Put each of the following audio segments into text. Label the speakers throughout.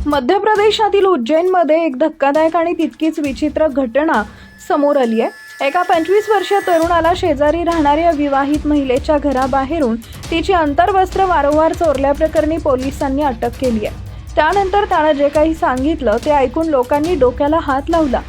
Speaker 1: मध्य प्रदेशातील उज्जैनमध्ये एक धक्कादायक आणि तितकीच विचित्र घटना समोर आली आहे। एका 25 वर्षीय तरुणाला शेजारी राहणाऱ्या विवाहित महिलेच्या घराबाहेरून तिची अंतर्वस्त्र वारंवार चोरल्याप्रकरणी पोलिसांनी अटक केली आहे। त्यानंतर त्याने जे काही सांगितलं ते ऐकून लोकांनी डोक्याला हात लावला।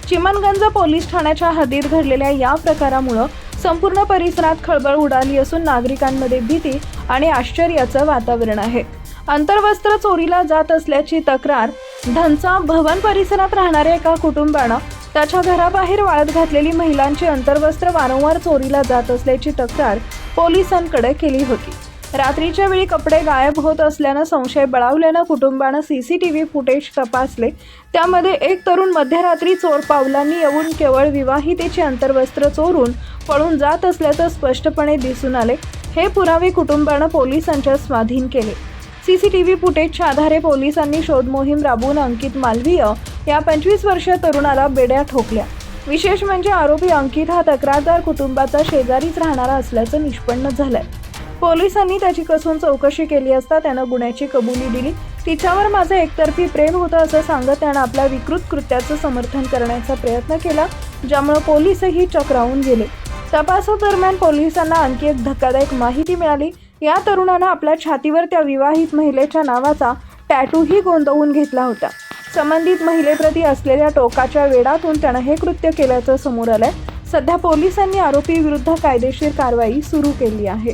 Speaker 1: चिमनगंज पोलीस ठाण्याच्या हद्दीत घडलेल्या या प्रकारामुळे संपूर्ण परिसरात खळबळ उडाली असून नागरिकांमध्ये भीती आणि आश्चर्याचं वातावरण आहे। अंतर्वस्त्र चोरीला जात असल्याची तक्रार धनचा भवन परिसरात राहणाऱ्या एका कुटुंबानं त्याच्या घराबाहेर वाळत घातलेली महिलांची अंतर्वस्त्र वारंवार चोरीला जात असल्याची तक्रार पोलिसांकडे केली होती। रात्रीच्या वेळी कपडे गायब होत असल्यानं संशय बळावल्यानं कुटुंबानं CCTV फुटेज तपासले। त्यामध्ये एक तरुण मध्यरात्री चोर पावलांनी येऊन केवळ विवाहितेची अंतर्वस्त्र चोरून पळून जात असल्याचं स्पष्टपणे दिसून आले। हे पुरावे कुटुंबानं पोलिसांच्या स्वाधीन केले। CCTV फुटेजच्या आधारे पोलिसांनी शोध मोहीम राबवून अंकित मालवीय या 25 वर्षीय तरुणाला बेड्या ठोकल्या। विशेष म्हणजे आरोपी अंकित हा तक्रारदार कुटुंबाचा शेजारीच राहणारा असल्याचं निष्पन्न झालंय। पोलिसांनी त्याची कसून चौकशी केली असता त्यानं गुन्ह्याची कबुली दिली। तिच्यावर माझं एकतर्फी प्रेम होतं असं सांगत त्यानं आपल्या विकृत कृत्याचं समर्थन करण्याचा प्रयत्न केला, ज्यामुळे पोलीसही चक्रावून गेले। तपासादरम्यान पोलिसांना आणखी एक धक्कादायक माहिती मिळाली। या तरुणानं आपल्या छातीवर त्या विवाहित महिलेच्या नावाचा टॅटूही गोंदवून घेतला होता। संबंधित महिलेप्रती असलेल्या टोकाच्या वेडातून त्यानं हे कृत्य केल्याचं समोर आलंय। सध्या पोलिसांनी आरोपी विरुद्ध कायदेशीर कारवाई सुरू केली आहे।